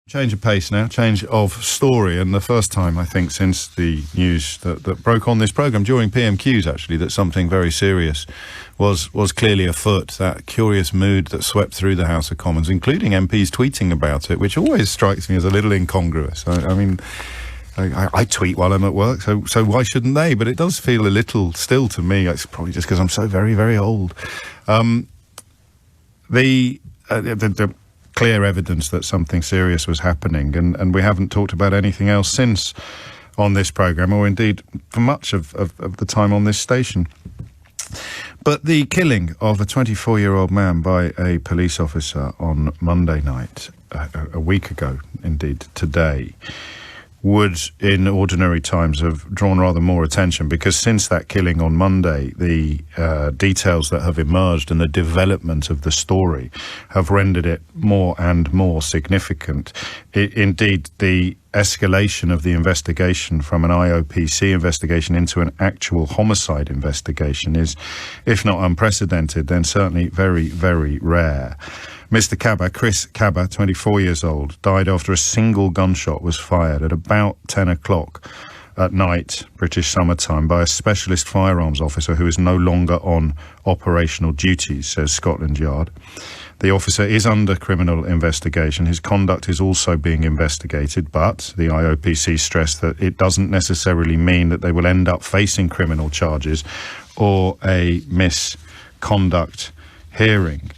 Change of pace now, change of story, and the first time, I think, since the news that broke on this programme, during PMQs actually, that something very serious was clearly afoot. That curious mood that swept through the House of Commons, including MPs tweeting about it, which always strikes me as a little incongruous. I mean, I tweet while I'm at work, so why shouldn't they? But it does feel a little, still to me, it's probably just because I'm so very, very old. The clear evidence that something serious was happening, and we haven't talked about anything else since on this programme, or indeed for much of the time on this station. But the killing of a 24-year-old man by a police officer on Monday night, a week ago, indeed today, would in ordinary times have drawn rather more attention, because since that killing on Monday, the details that have emerged and the development of the story have rendered it more and more significant. Indeed, the escalation of the investigation from an IOPC investigation into an actual homicide investigation is, if not unprecedented, then certainly very, very rare. Mr. Kaba, Chris Kaba, 24 years old, died after a single gunshot was fired at about 10 o'clock at night, British summertime, by a specialist firearms officer who is no longer on operational duties, says Scotland Yard. The officer is under criminal investigation. His conduct is also being investigated, but the IOPC stressed that it doesn't necessarily mean that they will end up facing criminal charges or a misconduct hearing.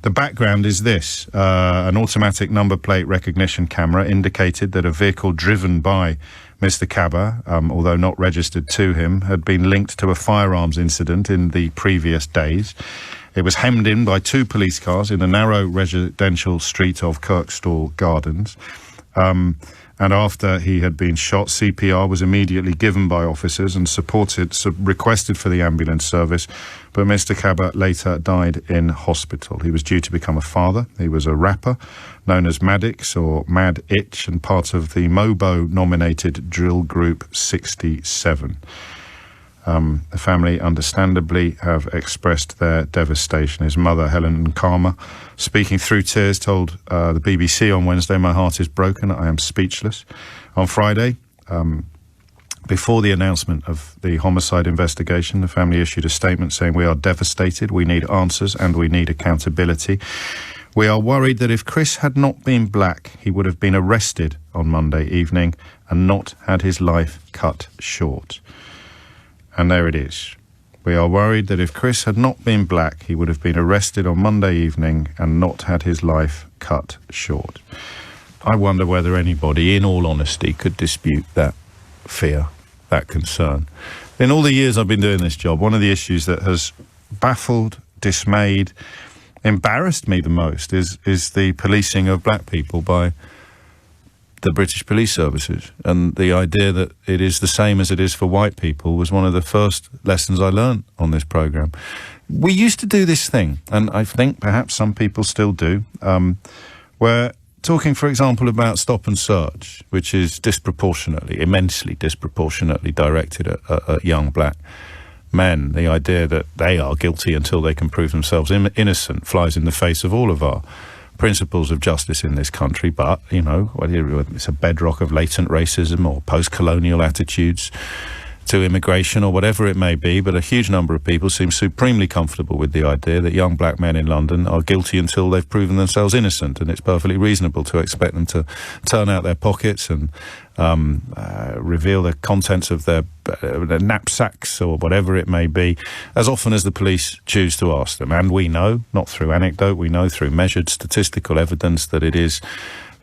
The background is this. An automatic number plate recognition camera indicated that a vehicle driven by Mr. Kaba, although not registered to him, had been linked to a firearms incident in the previous days. It was hemmed in by two police cars in the narrow residential street of Kirkstall Gardens. And after he had been shot, CPR was immediately given by officers and requested for the ambulance service. But Mr. Kaba later died in hospital. He was due to become a father. He was a rapper known as Maddox or Mad Itch, and part of the Mobo-nominated drill group 67. The family, understandably, have expressed their devastation. His mother, Helen Karma, speaking through tears, told the BBC on Wednesday, "My heart is broken. I am speechless." On Friday, before the announcement of the homicide investigation, the family issued a statement saying, "We are devastated. We need answers and we need accountability. We are worried that if Chris had not been black, he would have been arrested on Monday evening and not had his life cut short." And there it is. We are worried that if Chris had not been black, he would have been arrested on Monday evening and not had his life cut short. I wonder whether anybody, in all honesty, could dispute that fear, that concern. In all the years I've been doing this job, one of the issues that has baffled, dismayed, embarrassed me the most is the policing of black people by the British police services. And the idea that it is the same as it is for white people was one of the first lessons I learned on this programme. We used to do this thing, and I think perhaps some people still do, where talking, for example, about stop and search, which is immensely disproportionately directed at young black men, the idea that they are guilty until they can prove themselves innocent flies in the face of all of our principles of justice in this country. But, you know, it's a bedrock of latent racism or post-colonial attitudes to immigration or whatever it may be. But a huge number of people seem supremely comfortable with the idea that young black men in London are guilty until they've proven themselves innocent, and it's perfectly reasonable to expect them to turn out their pockets and reveal the contents of their knapsacks or whatever it may be, as often as the police choose to ask them. And we know, not through anecdote, we know through measured statistical evidence, that it is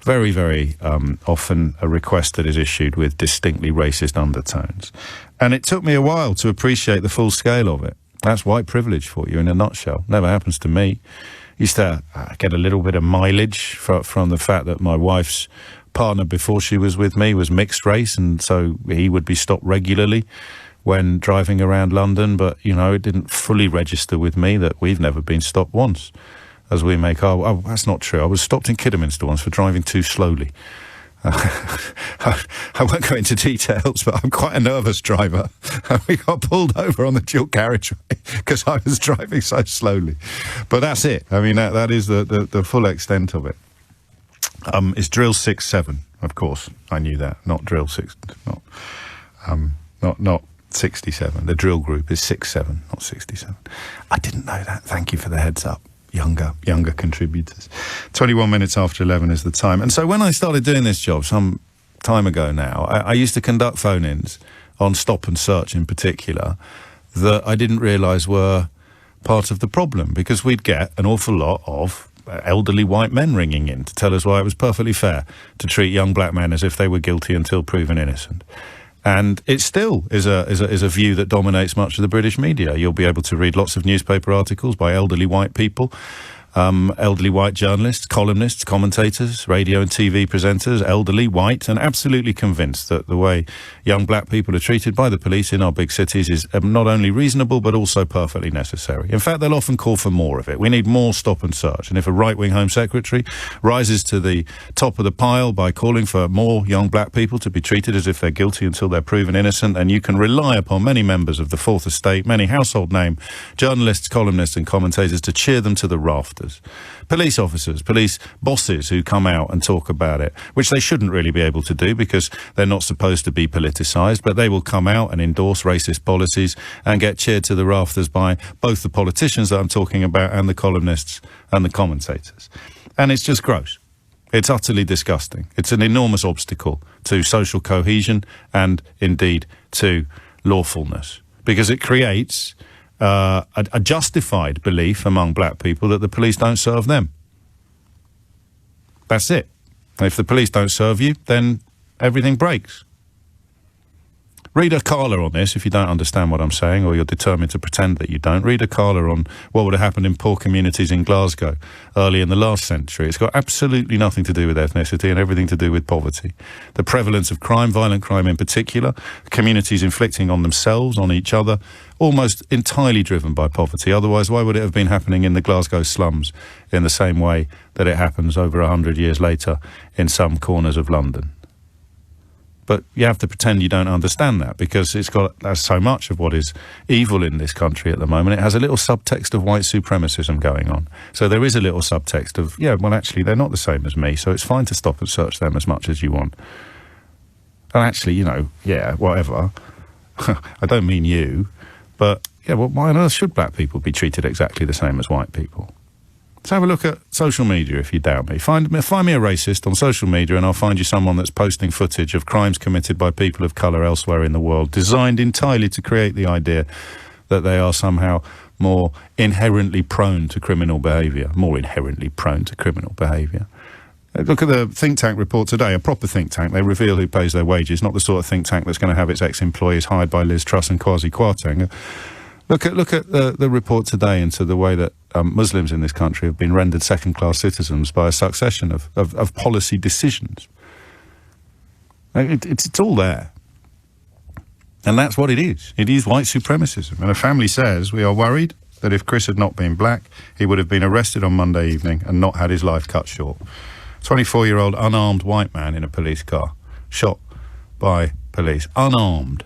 very, very often a request that is issued with distinctly racist undertones. And it took me a while to appreciate the full scale of it. That's white privilege for you in a nutshell. Never happens to me. Used to get a little bit of mileage from the fact that my wife's partner before she was with me was mixed race, and so he would be stopped regularly when driving around London. But, you know, it didn't fully register with me that we've never been stopped once as we make our... Oh, that's not true. I was stopped in Kidderminster once for driving too slowly. I won't go into details, but I'm quite a nervous driver. We got pulled over on the dual carriageway because I was driving so slowly. But that's it. I mean, that is the full extent of it. is drill 6-7, of course. I knew that. Not drill 6, not 67. The drill group is 6-7, not 67. I didn't know that. Thank you for the heads up. Younger contributors. 21 minutes after 11 is the time. And so when I started doing this job some time ago now, I used to conduct phone-ins on stop and search in particular that I didn't realise were part of the problem, because we'd get an awful lot of elderly white men ringing in to tell us why it was perfectly fair to treat young black men as if they were guilty until proven innocent. And it still is a view that dominates much of the British media. You'll be able to read lots of newspaper articles by elderly white people, elderly white journalists, columnists, commentators, radio and TV presenters, elderly, white, and absolutely convinced that the way young black people are treated by the police in our big cities is not only reasonable but also perfectly necessary. In fact, they'll often call for more of it. We need more stop and search. And if a right-wing Home Secretary rises to the top of the pile by calling for more young black people to be treated as if they're guilty until they're proven innocent, then you can rely upon many members of the Fourth Estate, many household name journalists, columnists and commentators to cheer them to the rafters. Police officers, police bosses who come out and talk about it, which they shouldn't really be able to do because they're not supposed to be politicised, but they will come out and endorse racist policies and get cheered to the rafters by both the politicians that I'm talking about and the columnists and the commentators. And it's just gross. It's utterly disgusting. It's an enormous obstacle to social cohesion and indeed to lawfulness, because it creates a justified belief among black people that the police don't serve them. That's it. And if the police don't serve you, then everything breaks. Read a Kaba on this if you don't understand what I'm saying, or you're determined to pretend that you don't. Read a Kaba on what would have happened in poor communities in Glasgow early in the last century. It's got absolutely nothing to do with ethnicity and everything to do with poverty. The prevalence of crime, violent crime in particular, communities inflicting on themselves, on each other, almost entirely driven by poverty. Otherwise, why would it have been happening in the Glasgow slums in the same way that it happens over 100 years later in some corners of London? But you have to pretend you don't understand that, because there's so much of what is evil in this country at the moment. It has a little subtext of white supremacism going on. So there is a little subtext of, actually, they're not the same as me, so it's fine to stop and search them as much as you want. And actually, whatever. I don't mean you, but, why on earth should black people be treated exactly the same as white people? So have a look at social media if you doubt me. Find me a racist on social media and I'll find you someone that's posting footage of crimes committed by people of colour elsewhere in the world, designed entirely to create the idea that they are somehow more inherently prone to criminal behaviour. Look at the think tank report today, a proper think tank. They reveal who pays their wages, not the sort of think tank that's going to have its ex-employees hired by Liz Truss and Kwasi Kwarteng. Look at the report today into the way that Muslims in this country have been rendered second-class citizens by a succession of policy decisions. It's all there. And that's what it is. It is white supremacism. And a family says, we are worried that if Chris had not been black, he would have been arrested on Monday evening and not had his life cut short. 24-year-old unarmed white man in a police car, shot by police, unarmed.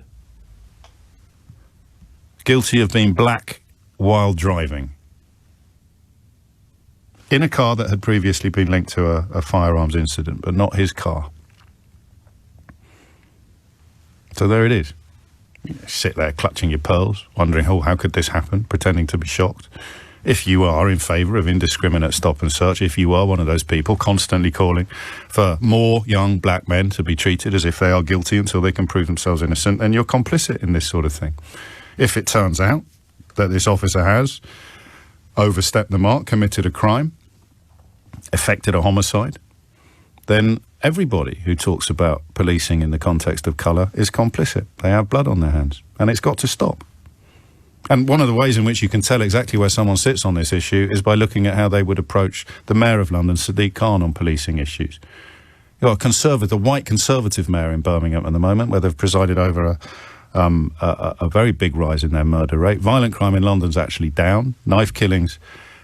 Guilty of being black while driving. In a car that had previously been linked to a firearms incident, but not his car. So there it is. You sit there clutching your pearls, wondering, how could this happen, pretending to be shocked. If you are in favour of indiscriminate stop and search, if you are one of those people constantly calling for more young black men to be treated as if they are guilty until they can prove themselves innocent, then you're complicit in this sort of thing. If it turns out that this officer has overstepped the mark, committed a crime, effected a homicide, then everybody who talks about policing in the context of colour is complicit. They have blood on their hands, and it's got to stop. And one of the ways in which you can tell exactly where someone sits on this issue is by looking at how they would approach the Mayor of London, Sadiq Khan, on policing issues. You've got a white Conservative mayor in Birmingham at the moment, where they've presided over a very big rise in their murder rate. Violent crime in London's actually down. Knife killings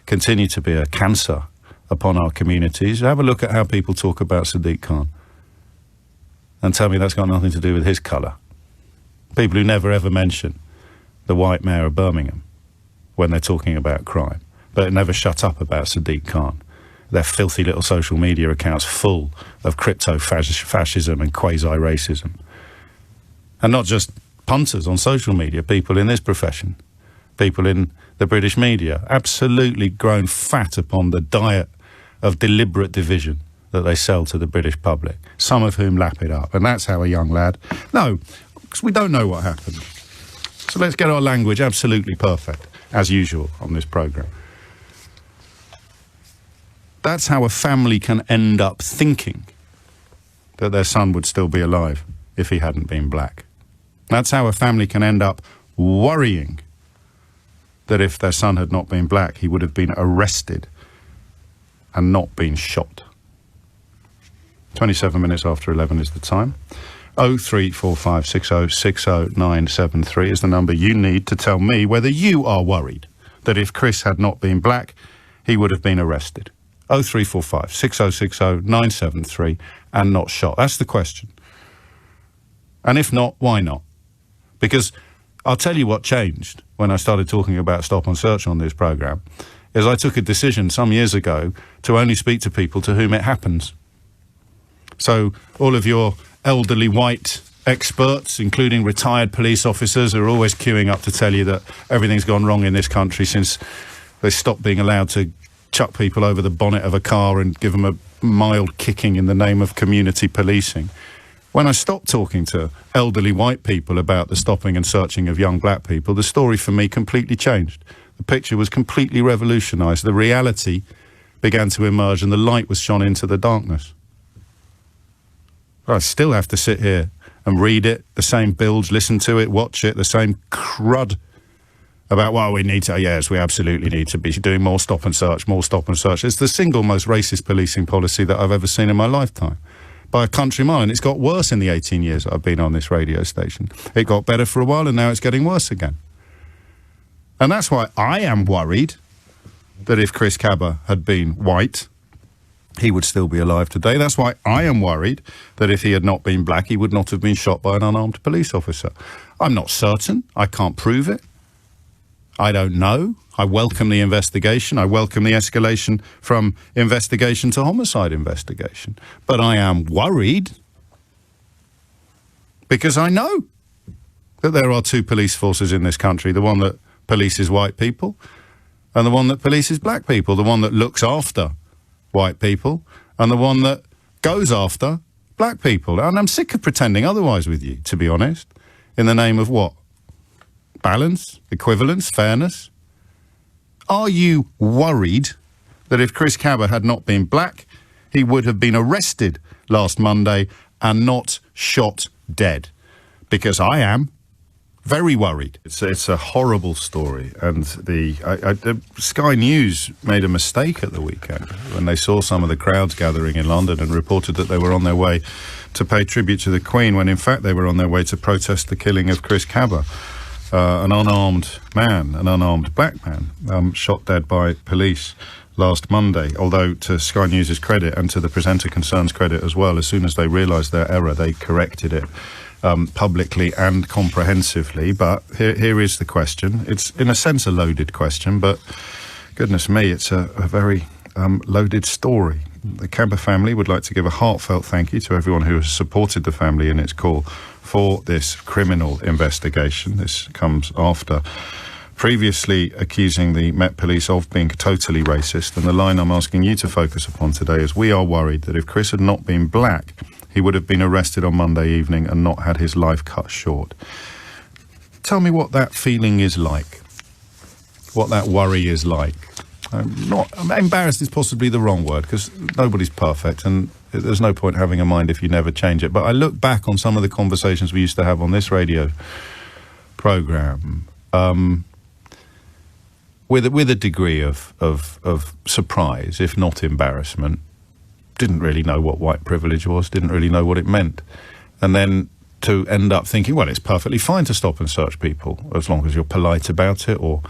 continue to be a cancer upon our communities. Have a look at how people talk about Sadiq Khan and tell me that's got nothing to do with his colour. People who never ever mention the white mayor of Birmingham when they're talking about crime, but never shut up about Sadiq Khan. their filthy little social media accounts full of crypto-fascism and quasi-racism. And not just punters on social media, people in this profession, people in the British media, absolutely grown fat upon the diet of deliberate division that they sell to the British public, some of whom lap it up. And that's how a young lad... No, because we don't know what happened. So let's get our language absolutely perfect, as usual on this programme. That's how a family can end up thinking that their son would still be alive if he hadn't been black. That's how a family can end up worrying that if their son had not been black, he would have been arrested and not been shot. 27 minutes after 11 is the time. 03456060973 is the number you need to tell me whether you are worried that if Chris had not been black, he would have been arrested. 03456060973 and not shot. That's the question. And if not, why not? Because I'll tell you what changed when I started talking about stop and search on this programme, is I took a decision some years ago to only speak to people to whom it happens. So all of your elderly white experts, including retired police officers, are always queuing up to tell you that everything's gone wrong in this country since they stopped being allowed to chuck people over the bonnet of a car and give them a mild kicking in the name of community policing. When I stopped talking to elderly white people about the stopping and searching of young black people, the story for me completely changed. The picture was completely revolutionised. The reality began to emerge and the light was shone into the darkness. I still have to sit here and read it, the same bilge, listen to it, watch it, the same crud about, well, we need to, yes, we absolutely need to be doing more stop and search, more stop and search. It's the single most racist policing policy that I've ever seen in my lifetime, by a country mile. And it's got worse in the 18 years that I've been on this radio station. It got better for a while and now it's getting worse again. And that's why I am worried that if Chris Kaba had been white, he would still be alive today. That's why I am worried that if he had not been black, he would not have been shot by an unarmed police officer. I'm not certain. I can't prove it. I don't know. I welcome the investigation. I welcome the escalation from investigation to homicide investigation. But I am worried because I know that there are two police forces in this country, the one that polices white people and the one that polices black people, the one that looks after white people and the one that goes after black people. And I'm sick of pretending otherwise with you, to be honest. In the name of what? Balance, equivalence, fairness. Are you worried that if Chris Kaba had not been black, he would have been arrested last Monday and not shot dead? Because I am very worried. It's a horrible story, and the Sky News made a mistake at the weekend when they saw some of the crowds gathering in London and reported that they were on their way to pay tribute to the Queen, when in fact they were on their way to protest the killing of Chris Kaba. An unarmed man, an unarmed black man, shot dead by police last Monday. Although, to Sky News' credit and to the presenter concern's credit as well, as soon as they realised their error, they corrected it publicly and comprehensively. But here is the question. It's, in a sense, a loaded question, but goodness me, it's a very loaded story. The Kaba family would like to give a heartfelt thank you to everyone who has supported the family in its call for this criminal investigation. This comes after previously accusing the Met Police of being totally racist. And the line I'm asking you to focus upon today is, we are worried that if Chris had not been black, he would have been arrested on Monday evening and not had his life cut short. Tell me what that feeling is like, what that worry is like. Embarrassed is possibly the wrong word, because nobody's perfect and there's no point having a mind if you never change it. But I look back on some of the conversations we used to have on this radio programme with a degree of surprise, if not embarrassment. Didn't really know what white privilege was, didn't really know what it meant. And then to end up thinking, well, it's perfectly fine to stop and search people as long as you're polite about it, or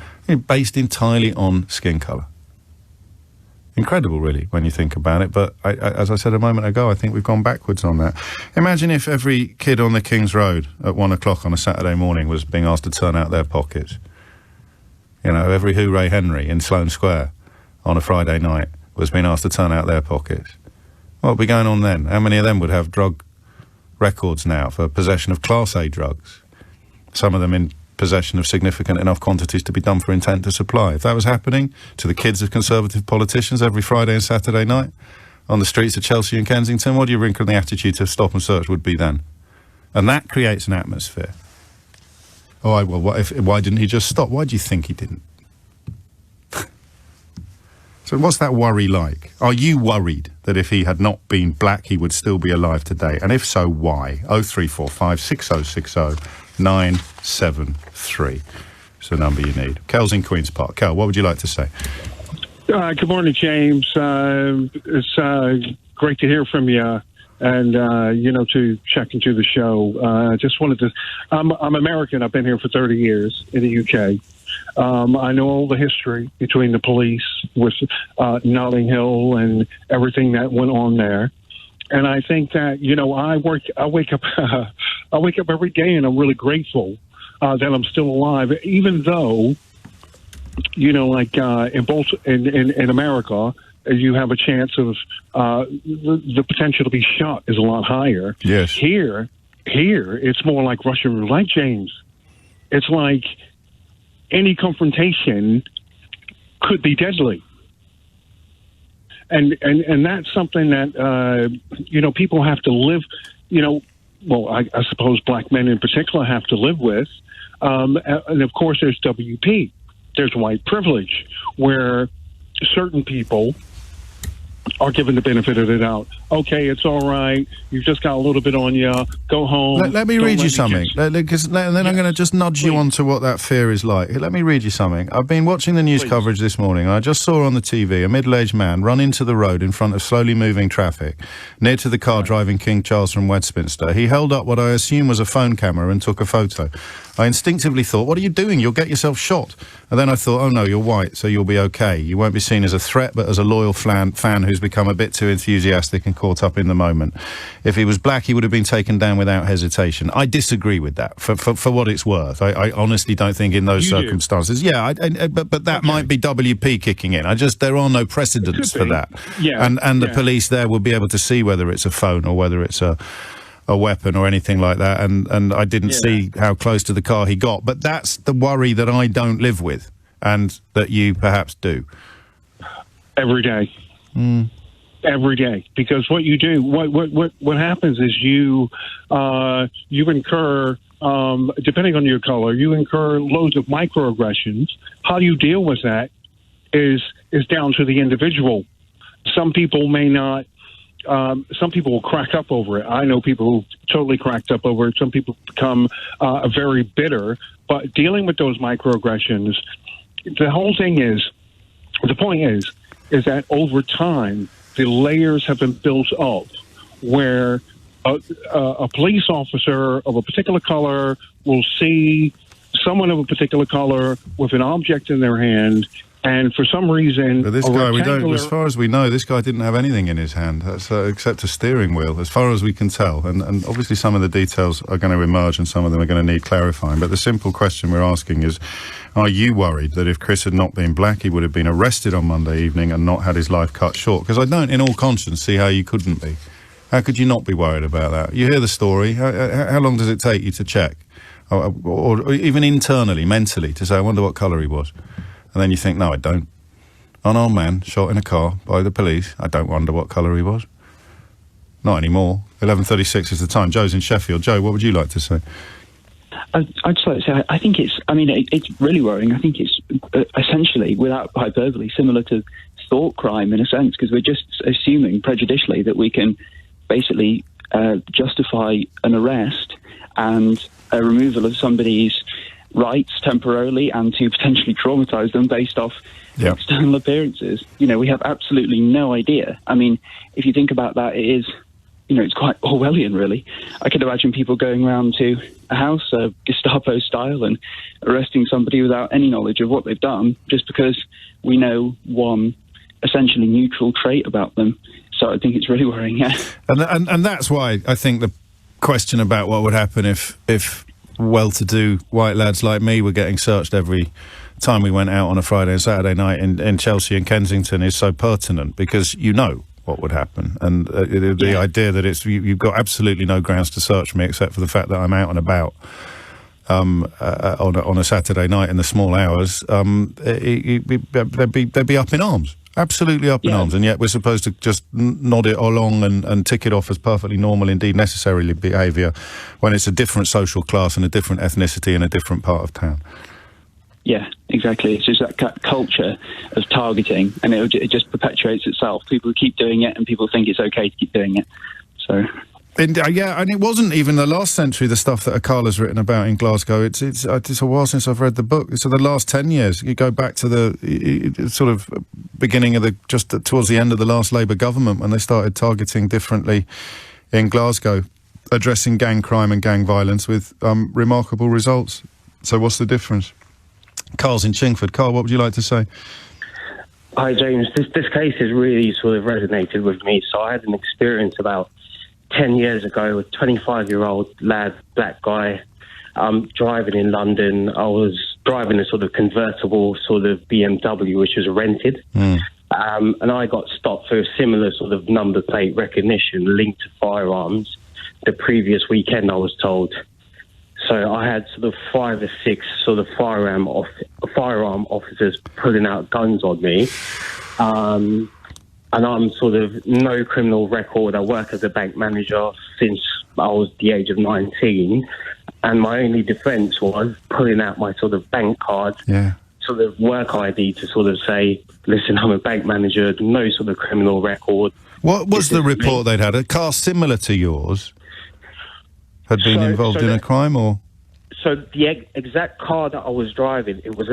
based entirely on skin colour. Incredible, really, when you think about it. But as I said a moment ago, I think we've gone backwards on that. Imagine if every kid on the King's Road at 1 o'clock on a Saturday morning was being asked to turn out their pockets. You know, every Hooray Henry in Sloane Square on a Friday night was being asked to turn out their pockets, what would be going on then? How many of them would have drug records now for possession of Class A drugs? Some of them in possession of significant enough quantities to be done for intent to supply. If that was happening to the kids of Conservative politicians every Friday and Saturday night on the streets of Chelsea and Kensington, what do you reckon the attitude to stop and search would be then? And that creates an atmosphere. Oh, well, why didn't he just stop? Why do you think he didn't? So what's that worry like? Are you worried that if he had not been black, he would still be alive today? And if so, why? 0345 6060 973. It's the number you need. Kel's in Queen's Park. Kel, what would you like to say? Good morning, James. It's great to hear from you. And, to check into the show. I just wanted to... I'm American. I've been here for 30 years in the UK. I know all the history between the police with Notting Hill and everything that went on there. And I think that, I wake up every day and I'm really grateful that I'm still alive, even though, in America, you have a chance of the potential to be shot is a lot higher. Yes. Here, it's more like Russian roulette, James. It's like any confrontation could be deadly. And that's something that, people have to live, I suppose black men in particular have to live with. And of course, there's WP. There's white privilege, where certain people are given the benefit of the doubt. Okay, it's all right. You've just got a little bit on you. Go home. Let me read you something, and then I'm going to just nudge you onto what that fear is like. Let me read you something. I've been watching the news coverage this morning, and I just saw on the TV a middle-aged man run into the road in front of slowly moving traffic, near to the car driving King Charles from Westminster. He held up what I assume was a phone camera and took a photo. I instinctively thought, what are you doing? You'll get yourself shot. And then I thought, oh no, you're white, so you'll be okay. You won't be seen as a threat, but as a loyal fan who's become a bit too enthusiastic and caught up in the moment. If he was black, he would have been taken down without hesitation. I disagree with that, for what it's worth. I honestly don't think in those circumstances. Yeah, but that might be WP kicking in. There are no precedents for that. Yeah. And the police there will be able to see whether it's a phone or whether it's a weapon or anything like that, and I didn't see how close to the car he got. But that's the worry that I don't live with, and that you perhaps do. Every day. Every day. Because what you do, what happens is you incur, depending on your color, you incur loads of microaggressions. How you deal with that is down to the individual. Some people may not. Some people will crack up over it. I know people who totally cracked up over it. Some people become very bitter. But dealing with those microaggressions, the point is that over time, the layers have been built up where a police officer of a particular color will see someone of a particular color with an object in their hand. And for some reason, but this guy, as far as we know, this guy didn't have anything in his hand, except a steering wheel, as far as we can tell. And obviously some of the details are going to emerge and some of them are going to need clarifying. But the simple question we're asking is, are you worried that if Chris had not been black, he would have been arrested on Monday evening and not had his life cut short? Because I don't, in all conscience, see how you couldn't be. How could you not be worried about that? You hear the story. How long does it take you to check? Or even internally, mentally, to say, I wonder what colour he was. And then you think, no, I don't. Unarmed man shot in a car by the police. I don't wonder what colour he was. Not anymore. 11:36 is the time. Joe's in Sheffield. Joe, what would you like to say? I'd just like to say, I think it's really worrying. I think it's essentially, without hyperbole, similar to thought crime in a sense, because we're just assuming prejudicially that we can basically justify an arrest and a removal of somebody's rights temporarily and to potentially traumatize them based off external appearances. We have absolutely no idea. I mean, if you think about that, it is, it's quite Orwellian, really. I could imagine people going around to a house, Gestapo style, and arresting somebody without any knowledge of what they've done, just because we know one essentially neutral trait about them. So I think it's really worrying, yeah. And that's why I think the question about what would happen if well-to-do white lads like me were getting searched every time we went out on a Friday and Saturday night in Chelsea and Kensington is so pertinent, because you know what would happen, and the idea that you've got absolutely no grounds to search me except for the fact that I'm out and about on a Saturday night in the small hours, they'd be up in arms, absolutely up in arms, and yet we're supposed to just nod it along and tick it off as perfectly normal, indeed necessary behaviour, when it's a different social class and a different ethnicity in a different part of town. Yeah, exactly. It's just that culture of targeting, and it just perpetuates itself. People keep doing it, and people think it's okay to keep doing it. So, and it wasn't even the last century, the stuff that Akala's written about in Glasgow. It's a while since I've read the book. So the last 10 years, you go back to the sort of beginning of just towards the end of the last Labour government, when they started targeting differently in Glasgow, addressing gang crime and gang violence with remarkable results. So what's the difference? Carl's in Chingford. Carl, what would you like to say? Hi, James. This case has really sort of resonated with me. So I had an experience about 10 years ago with a 25-year-old lad, black guy, driving in London. I was driving a sort of convertible sort of BMW, which was rented. And I got stopped for a similar sort of number plate recognition linked to firearms the previous weekend, I was told. So I had sort of 5 or 6 sort of firearm officers pulling out guns on me. And I'm sort of no criminal record. I work as a bank manager since I was the age of 19. And my only defence was pulling out my sort of bank card, sort of work ID to sort of say, listen, I'm a bank manager, no sort of criminal record. What was the report they'd had? A car similar to yours had been involved in a crime, or? So the exact car that I was driving, it was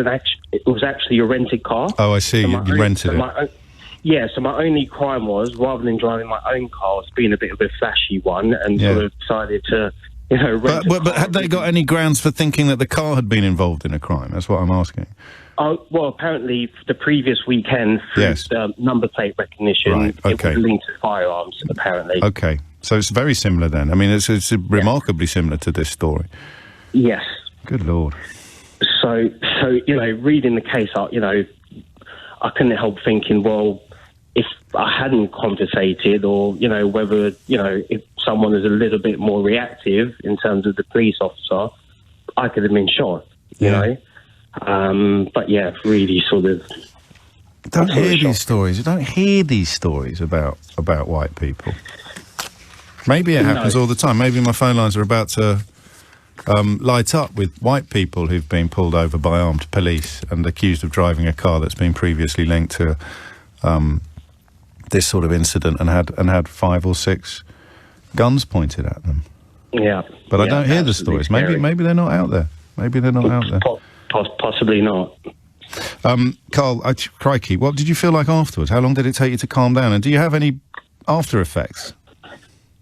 actually a rented car. Oh, I see. You rented it. So my only crime was, rather than driving my own car, I was being a bit of a flashy one, and sort of decided to, rent a car. But had they got any grounds for thinking that the car had been involved in a crime? That's what I'm asking. Well, apparently the previous weekend, through the number plate recognition, it was linked to firearms, apparently. Okay. So it's very similar then. I mean, it's remarkably similar to this story. Yes. Good Lord. So reading the case out, I couldn't help thinking, well, if I hadn't conversated, or, whether, if someone is a little bit more reactive in terms of the police officer, I could have been shot, you know. But really sort of... You don't hear these stories about white people. Maybe it happens all the time. Maybe my phone lines are about to light up with white people who've been pulled over by armed police and accused of driving a car that's been previously linked to this sort of incident and had 5 or 6 guns pointed at them. Yeah. But I don't hear the stories. Maybe they're not out there. Possibly not. Carl, crikey, what did you feel like afterwards? How long did it take you to calm down? And do you have any after effects?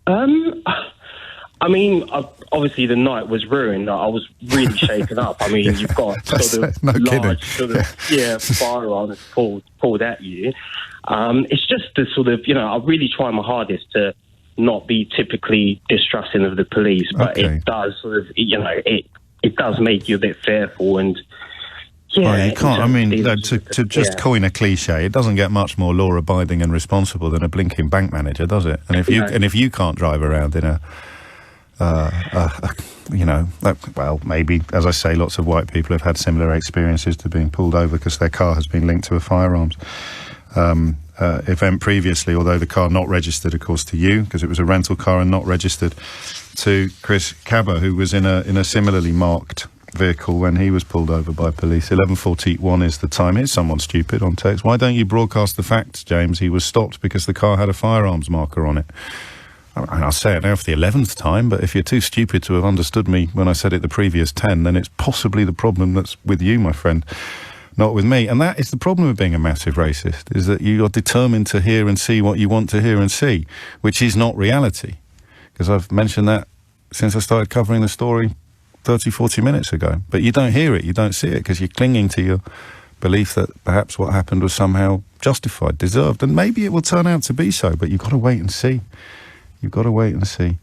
I mean, obviously the night was ruined. I was really shaken up. I mean, you've got sort of large sort of firearms pulled at you. It's just the sort of, I really try my hardest to not be typically distrusting of the police, but it does sort of, it does make you a bit fearful. And you can't. I mean, to just coin a cliche, it doesn't get much more law-abiding and responsible than a blinking bank manager, does it? And if you can't drive around in maybe, as I say, lots of white people have had similar experiences to being pulled over because their car has been linked to a firearms event previously, although the car not registered, of course, to you, because it was a rental car, and not registered to Chris Kaba, who was in a similarly marked vehicle when he was pulled over by police. 11:41 is the time. Here's someone stupid on text. Why don't you broadcast the facts, James? He was stopped because the car had a firearms marker on it. And I'll say it now for the 11th time, but if you're too stupid to have understood me when I said it the previous 10, then it's possibly the problem that's with you, my friend, not with me. And that is the problem with being a massive racist, is that you are determined to hear and see what you want to hear and see, which is not reality. Because I've mentioned that since I started covering the story 30, 40 minutes ago. But you don't hear it, you don't see it, because you're clinging to your belief that perhaps what happened was somehow justified, deserved. And maybe it will turn out to be so, but you've got to wait and see. You've got to wait and see.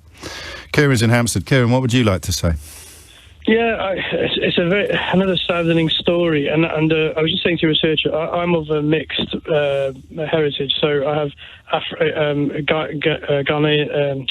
Kieran's in Hampstead. Kieran, what would you like to say? Yeah, it's another saddening story, and I was just saying to your researcher, I'm of a mixed heritage, so I have Ghanaian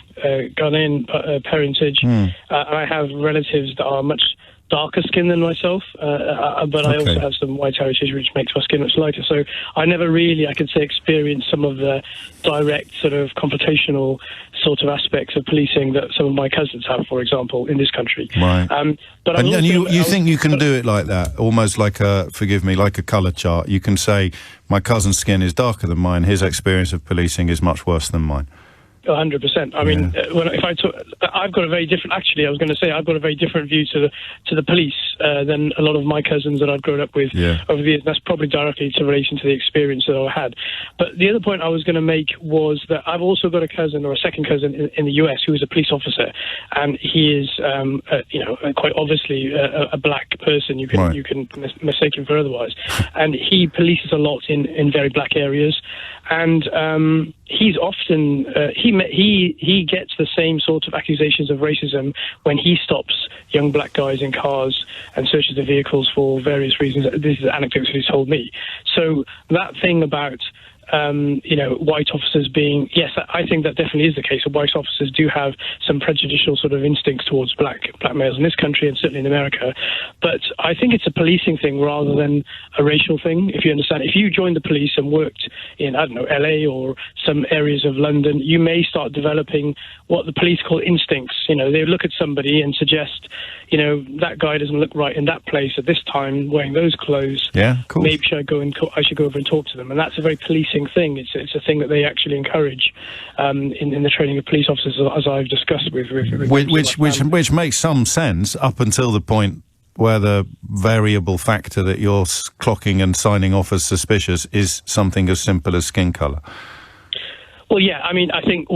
parentage, and I have relatives that are much darker skin than myself, but I also have some white heritage, which makes my skin much lighter. So I never really, I could say, experienced some of the direct sort of confrontational sort of aspects of policing that some of my cousins have, for example, in this country. Right. But and you think you can do it like that, almost like like a colour chart. You can say, my cousin's skin is darker than mine, his experience of policing is much worse than mine. 100%. I mean, I've got a very different. Actually, I was going to say I've got a very different view to the police than a lot of my cousins that I've grown up with over the years. That's probably directly in relation to the experience that I had. But the other point I was going to make was that I've also got a cousin or a second cousin in the US who is a police officer, and he is, quite obviously a black person. You can mistake him for otherwise, and he polices a lot in very black areas, and he's often he gets the same sort of accusations of racism when he stops young black guys in cars and searches the vehicles for various reasons. This is anecdotes he's told me. So that thing about white officers being, yes, I think that definitely is the case. White officers do have some prejudicial sort of instincts towards black males in this country and certainly in America. But I think it's a policing thing rather than a racial thing, if you understand. If you joined the police and worked in, I don't know, LA or some areas of London, you may start developing what the police call instincts. They look at somebody and suggest, that guy doesn't look right in that place at this time, wearing those clothes. Yeah, cool. Maybe I should go over and talk to them. And that's a very policing thing. It's a thing that they actually encourage in the training of police officers, as I've discussed with which makes some sense up until the point where the variable factor that you're clocking and signing off as suspicious is something as simple as skin colour. Well, yeah, I mean, I think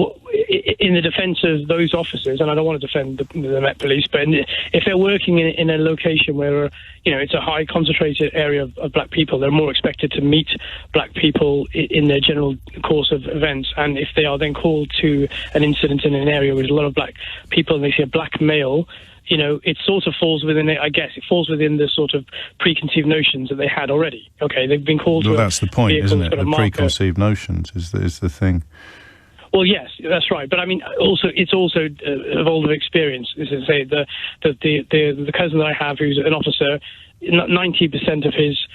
in the defence of those officers, and I don't want to defend the Met Police, but if they're working in a location where, it's a high concentrated area of black people, they're more expected to meet black people in their general course of events. And if they are then called to an incident in an area with a lot of black people and they see a black male, it sort of falls within it, I guess. It falls within the sort of preconceived notions that they had already. Okay, they've been called to. Well, that's the point, isn't it? The preconceived notions is the thing. Well, yes, that's right. But I mean, it's also evolved of experience. As I say, the cousin that I have, who's an officer, 90% of his,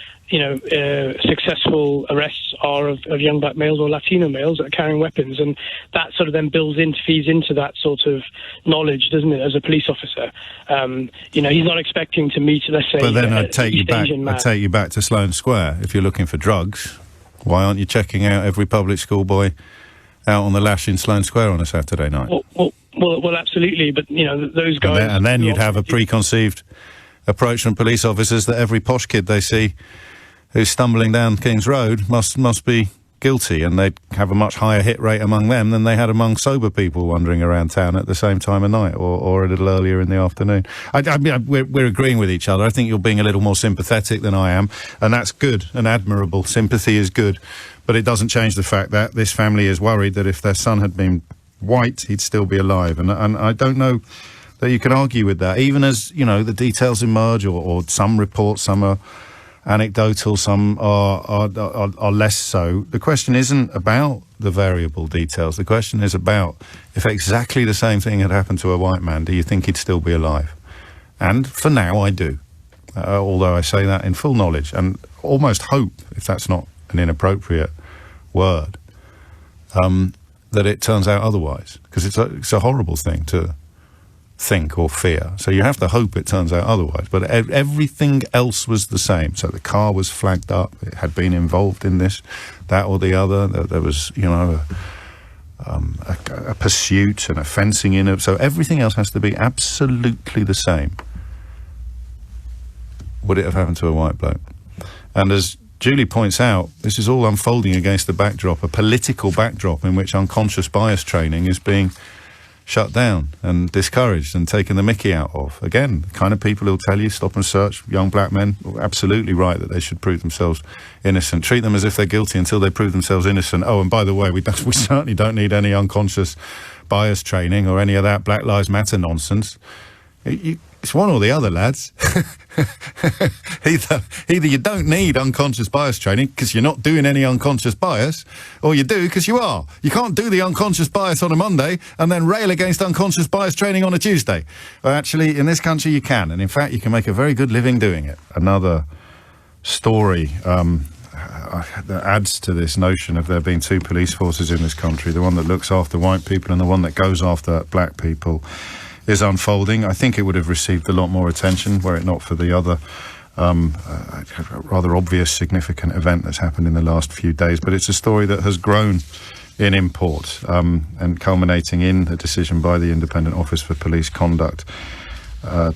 successful arrests are of young black males or Latino males that are carrying weapons, and that sort of then feeds into that sort of knowledge, doesn't it? As a police officer, he's not expecting to meet, let's say. But then I'd take you back to Sloane Square. If you're looking for drugs, why aren't you checking out every public school boy out on the lash in Sloane Square on a Saturday night? Well, absolutely. But those guys, and then you'd have a preconceived approach from police officers that every posh kid they see who's stumbling down King's Road must be guilty, and they'd have a much higher hit rate among them than they had among sober people wandering around town at the same time of night or a little earlier in the afternoon. I mean, we're agreeing with each other. I think you're being a little more sympathetic than I am, and that's good and admirable. Sympathy is good, but it doesn't change the fact that this family is worried that if their son had been white, he'd still be alive. And I don't know that you can argue with that, even as, the details emerge, or some reports, some are anecdotal, some are less so. The question isn't about the variable details. The question is about, if exactly the same thing had happened to a white man, do you think he'd still be alive? And for now, I do. Although I say that in full knowledge and almost hope, if that's not an inappropriate word, that it turns out otherwise. Because it's a horrible thing to think or fear. So you have to hope it turns out otherwise. But everything else was the same. So the car was flagged up. It had been involved in this, that or the other. There was, a pursuit and a fencing in it. So everything else has to be absolutely the same. Would it have happened to a white bloke? And as Julie points out, this is all unfolding against the backdrop, a political backdrop in which unconscious bias training is being shut down and discouraged and taken the mickey out of. Again, the kind of people who'll tell you stop and search young black men, absolutely right that they should prove themselves innocent. Treat them as if they're guilty until they prove themselves innocent. Oh, and by the way, we certainly don't need any unconscious bias training or any of that Black Lives Matter nonsense. It's one or the other, lads. Either you don't need unconscious bias training because you're not doing any unconscious bias, or you do because you are. You can't do the unconscious bias on a Monday and then rail against unconscious bias training on a Tuesday. Well, actually, in this country, you can. And in fact, you can make a very good living doing it. Another story that adds to this notion of there being two police forces in this country, the one that looks after white people and the one that goes after black people, is unfolding. I think it would have received a lot more attention were it not for the other rather obvious significant event that's happened in the last few days. But it's a story that has grown in import and culminating in a decision by the Independent Office for Police Conduct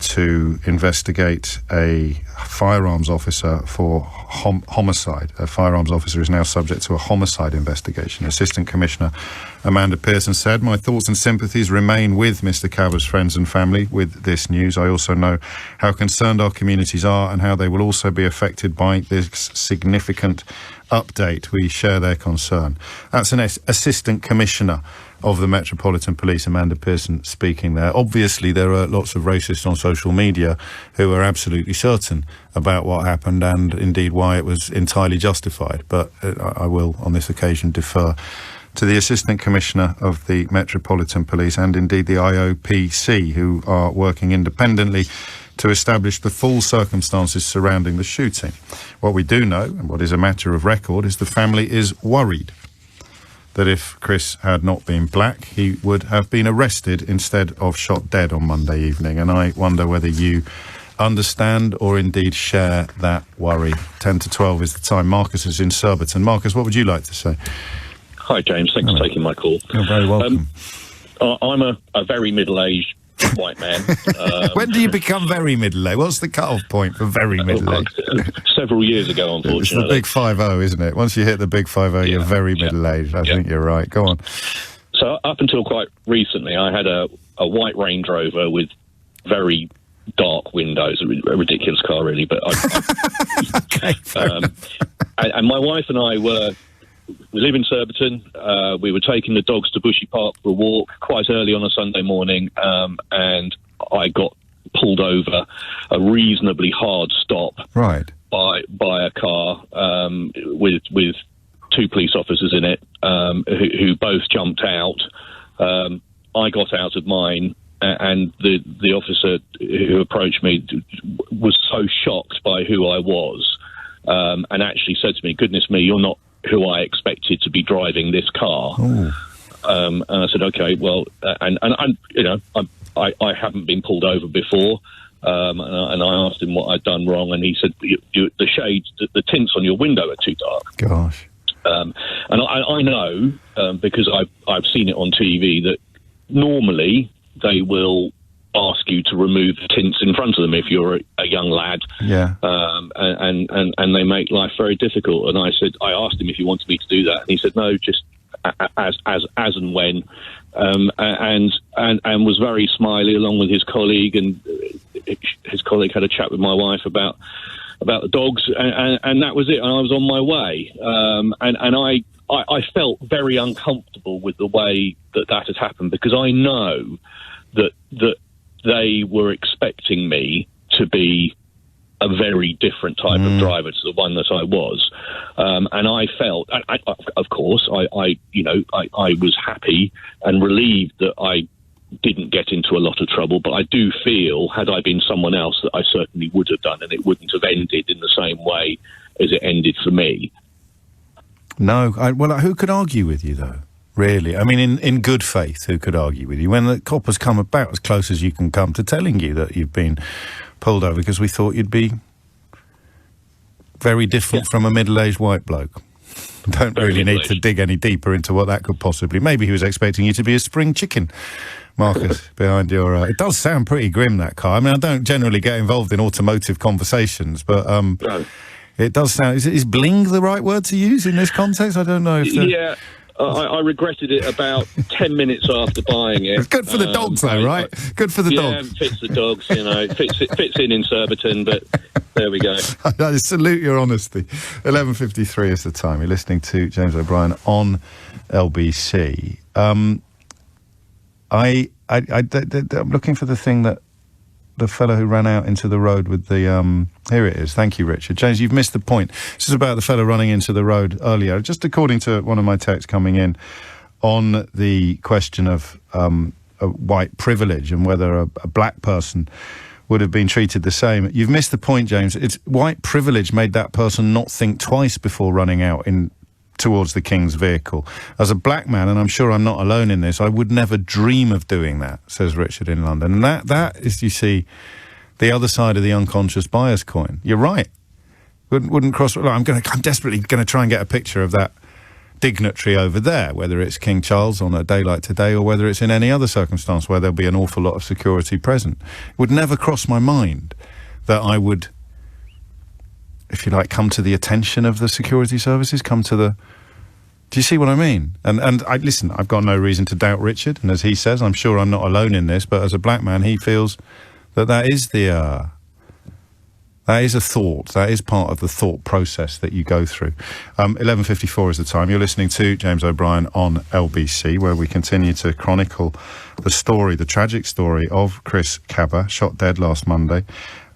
to investigate a firearms officer for homicide. A firearms officer is now subject to a homicide investigation. Assistant Commissioner Amanda Pearson said, "My thoughts and sympathies remain with Mr. Kaba's friends and family with this news. I also know how concerned our communities are and how they will also be affected by this significant update. We share their concern." That's an Assistant Commissioner of the Metropolitan Police, Amanda Pearson, speaking there. Obviously, there are lots of racists on social media who are absolutely certain about what happened and indeed why it was entirely justified. But I will, on this occasion, defer to the Assistant Commissioner of the Metropolitan Police and indeed the IOPC, who are working independently to establish the full circumstances surrounding the shooting. What we do know, and what is a matter of record, is the family is worried that if Chris had not been black, he would have been arrested instead of shot dead on Monday evening. And I wonder whether you understand or indeed share that worry. 10 to 12 is the time. Marcus is in Surbiton. Marcus, what would you like to say? Hi, James. Thanks for taking my call. You're very welcome. I'm a very middle-aged white man. When do you become very middle-aged? What's the cut-off point for very middle-aged? Several years ago, unfortunately. It's the big 5-0, isn't it? Once you hit the big 5-0, you're very middle-aged. I think you're right. Go on. So up until quite recently, I had a white Range Rover with very dark windows. A ridiculous car, really. But okay, and my wife and I we live in Surbiton. We were taking the dogs to Bushy Park for a walk quite early on a Sunday morning, and I got pulled over a reasonably hard stop by a car with two police officers in it who both jumped out. I got out of mine, and the officer who approached me was so shocked by who I was and actually said to me, "Goodness me, you're not who I expected to be driving this car." And I said, "Okay, well," and you know, I haven't been pulled over before, and I asked him what I'd done wrong, and he said, "The shades, the tints on your window are too dark." Gosh. And I know because I've seen it on TV that normally they will ask you to remove the tints in front of them if you're a young lad. Yeah. And they make life very difficult. And I asked him if he wanted me to do that, and he said no, just as and when. And was very smiley along with his colleague, and his colleague had a chat with my wife about the dogs, and that was it. And I was on my way. And I felt very uncomfortable with the way that had happened, because I know that they were expecting me to be a very different type of driver to the one that I was, and I felt, of course, I was happy and relieved that I didn't get into a lot of trouble. But I do feel, had I been someone else, that I certainly would have done, and it wouldn't have ended in the same way as it ended for me. No, well, who could argue with you though? Really? I mean, in good faith, who could argue with you when the coppers come about as close as you can come to telling you that you've been pulled over because we thought you'd be very different from a middle-aged white bloke? Don't really need to dig any deeper into what that could possibly... Maybe he was expecting you to be a spring chicken, Marcus, behind your... It does sound pretty grim, that car. I mean, I don't generally get involved in automotive conversations, but no. It does sound... Is bling the right word to use in this context? I don't know if... Yeah. I regretted it about 10 minutes after buying it. It's good for the dogs, though, right? Good for the dogs. Yeah, fits the dogs, you know. Fits in Surbiton, but there we go. I salute your honesty. 11:53 is the time. You're listening to James O'Brien on LBC. I'm looking for the thing that the fellow who ran out into the road with the... Here it is. Thank you, Richard. James, you've missed the point. This is about the fellow running into the road earlier. Just according to one of my texts coming in on the question of white privilege and whether a black person would have been treated the same. You've missed the point, James. It's white privilege made that person not think twice before running out towards the King's vehicle. As a black man, and I'm sure I'm not alone in this, I would never dream of doing that, says Richard in London. And that is, you see, the other side of the unconscious bias coin. You're right. Wouldn't cross... I'm desperately going to try and get a picture of that dignitary over there, whether it's King Charles on a day like today or whether it's in any other circumstance where there'll be an awful lot of security present. It would never cross my mind that I would, if you like, come to the attention of the security services, come to the... Do you see what I mean? And listen, I've got no reason to doubt Richard, and as he says, I'm sure I'm not alone in this, but as a black man, he feels that is the... that is a thought. That is part of the thought process that you go through. 11:54 is the time. You're listening to James O'Brien on LBC, where we continue to chronicle the tragic story of Chris Kaba, shot dead last Monday.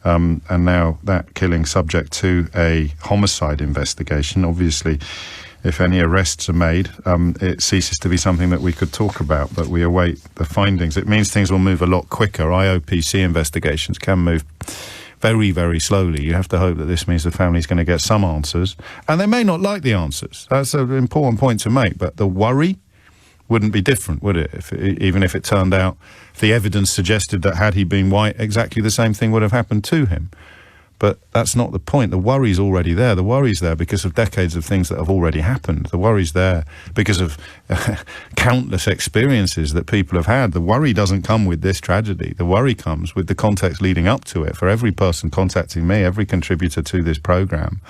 And now that killing subject to a homicide investigation. Obviously, if any arrests are made, it ceases to be something that we could talk about, but we await the findings. It means things will move a lot quicker. IOPC investigations can move very, very slowly. You have to hope that this means the family's going to get some answers. And they may not like the answers. That's an important point to make. But the worry wouldn't be different, would it? Even if it turned out, if the evidence suggested that had he been white, exactly the same thing would have happened to him. But that's not the point. The worry's already there. The worry's there because of decades of things that have already happened. The worry's there because of countless experiences that people have had. The worry doesn't come with this tragedy. The worry comes with the context leading up to it. For every person contacting me, every contributor to this programme,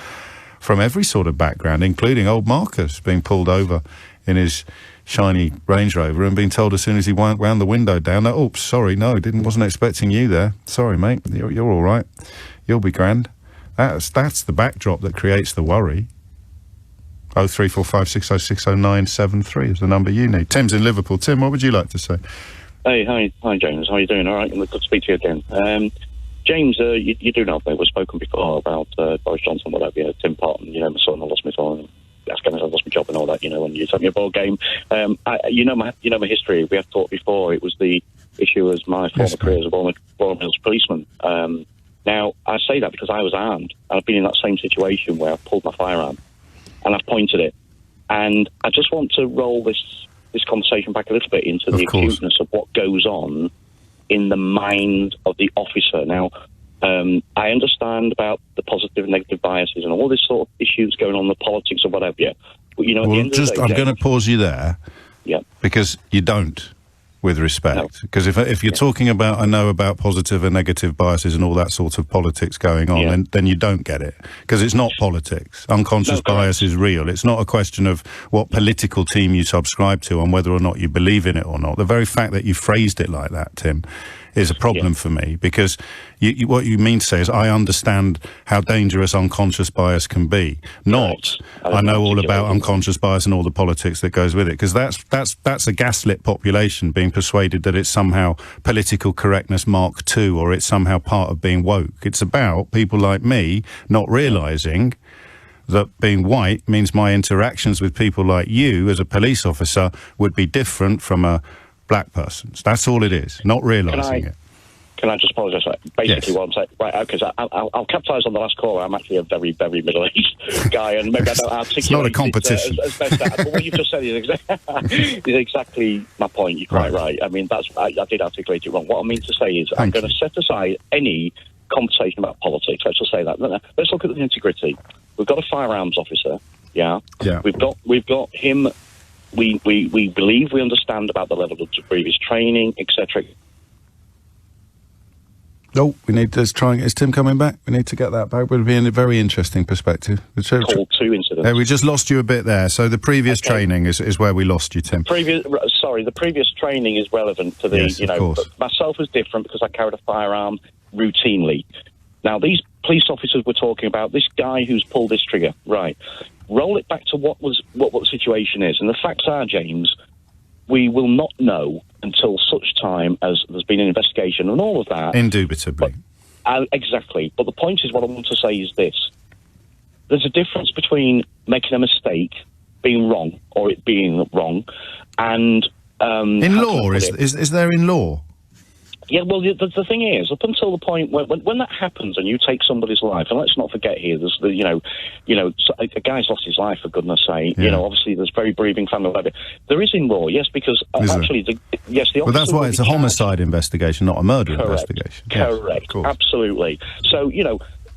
from every sort of background, including old Marcus being pulled over in his shiny Range Rover and being told as soon as he wound the window down that, oops, sorry, no, wasn't expecting you there. Sorry, mate, you're all right. You'll be grand. That's the backdrop that creates the worry. 03456060973 is the number you need. Tim's in Liverpool. Tim, what would you like to say? Hey, hi James. How are you doing? All right, good to speak to you again. James, you do know that we've spoken before about Boris Johnson, whatever. Tim Parton, my son, I lost my phone. Afghanistan, I lost my job and all that. When you took me a ball game, my history. We have talked before. It was the issue as my former career as a Royal Mills policeman. Now, I say that because I was armed. I've been in that same situation where I've pulled my firearm and I've pointed it. And I just want to roll this conversation back a little bit into the acuteness of what goes on in the mind of the officer. Now, I understand about the positive and negative biases and all this sort of issues going on, the politics or whatever. Yeah. But, at the end of the day, I'm going to pause you there. Yeah. Because you don't. With respect, because if you're talking about, I know about positive and negative biases and all that sort of politics going on, then you don't get it, because it's not politics. Unconscious bias is real. It's not a question of what political team you subscribe to and whether or not you believe in it or not. The very fact that you phrased it like that, Tim, is a problem for me, because what you mean to say is I understand how dangerous unconscious bias can be, not I know all about unconscious bias and all the politics that goes with it, because that's a gaslit population being persuaded that it's somehow political correctness Mark II or it's somehow part of being woke. It's about people like me not realising that being white means my interactions with people like you as a police officer would be different from a black person's. That's all it is, not realising it. Can I just apologise? Basically, what I'm saying, right? Okay, so I'll capitalise on the last call. I'm actually a very, very middle-aged guy, and maybe I don't articulate. It's not a competition. As best but what you've just said is exactly my point. You're quite right. I mean, I did articulate it wrong. What I mean to say is, I'm going to set aside any conversation about politics. Let's just say that. Let's look at the integrity. We've got a firearms officer. Yeah. We've got him. We believe we understand about the level of previous training, etc. Oh, we need to try. Is Tim coming back? We need to get that back. It would be a very interesting perspective. Call 2 incidents. We just lost you a bit there. So the previous training is where we lost you, Tim. The previous training is relevant to the, yes, of course. Myself was different because I carried a firearm routinely. Now, these police officers we're talking about, this guy who's pulled this trigger, right, roll it back to what the situation is. And the facts are, James, we will not know until such time as there's been an investigation and all of that. Indubitably. Exactly. But the point is, what I want to say is this. There's a difference between making a mistake, being wrong, or it being wrong, and... in law, is there in law? Yeah, well, the thing is, up until the point when that happens and you take somebody's life, and let's not forget here, there's a guy's lost his life, for goodness sake. Yeah. Obviously there's very grieving family. There is in law, yes, because the well, that's why it's a homicide investigation, not a murder investigation. Correct, yes, absolutely. So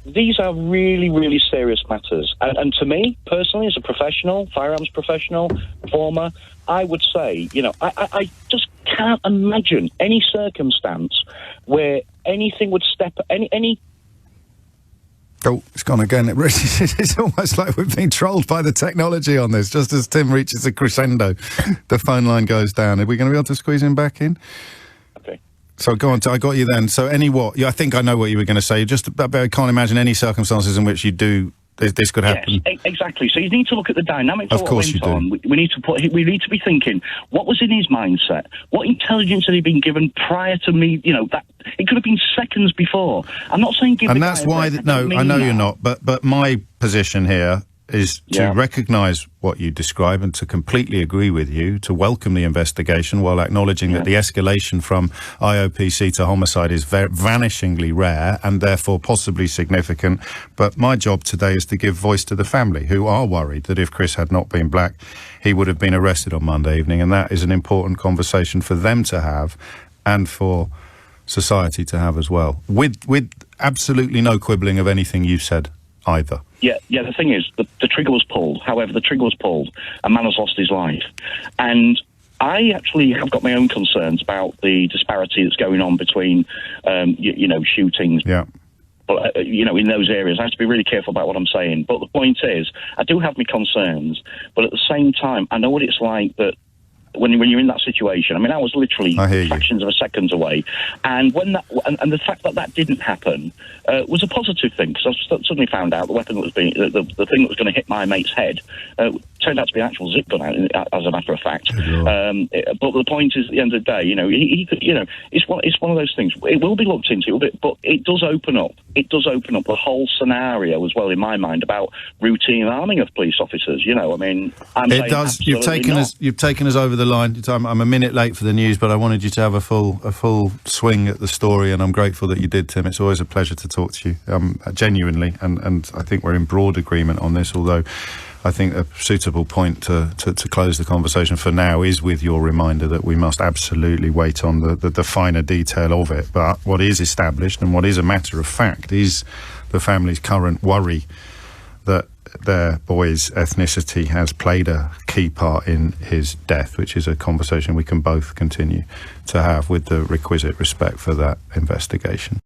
these are really, really serious matters. And to me, personally, as a professional, firearms professional, former, I would say, I just can't imagine any circumstance where anything would step... any. Oh, it's gone again. It's almost like we've been trolled by the technology on this. Just as Tim reaches a crescendo, the phone line goes down. Are we going to be able to squeeze him back in? Okay. So go on, I got you then. So I think I know what you were going to say. I can't imagine any circumstances in which this could happen. Yes, exactly. So you need to look at the dynamics of what went on. We need to be thinking, what was in his mindset? What intelligence had he been given prior to me? That it could have been seconds before. I'm not saying give. And that's why. I know you're not. But my position here is to recognise what you describe and to completely agree with you, to welcome the investigation while acknowledging that the escalation from IOPC to homicide is vanishingly rare and therefore possibly significant. But my job today is to give voice to the family who are worried that if Chris had not been black, he would have been arrested on Monday evening. And that is an important conversation for them to have and for society to have as well, with absolutely no quibbling of anything you said either. Yeah, the thing is, the trigger was pulled. However, the trigger was pulled. A man has lost his life. And I actually have got my own concerns about the disparity that's going on between, shootings. Yeah. But, in those areas. I have to be really careful about what I'm saying. But the point is, I do have my concerns. But at the same time, I know what it's like that when you're in that situation. I mean, I was literally fractions of a second away, and and the fact that didn't happen was a positive thing, because I suddenly found out the weapon that was being the thing that was going to hit my mate's head turned out to be an actual zip gun, as a matter of fact. But the point is, at the end of the day, he could, it's one of those things. It will be looked into, but it does open up. It does open up the whole scenario as well, in my mind, about routine arming of police officers. I mean, it does. You've taken us over the line. I'm a minute late for the news, but I wanted you to have a full swing at the story, and I'm grateful that you did, Tim. It's always a pleasure to talk to you, genuinely, and I think we're in broad agreement on this, although I think a suitable point to close the conversation for now is with your reminder that we must absolutely wait on the finer detail of it. But what is established and what is a matter of fact is the family's current worry that their boy's ethnicity has played a key part in his death, which is a conversation we can both continue to have with the requisite respect for that investigation.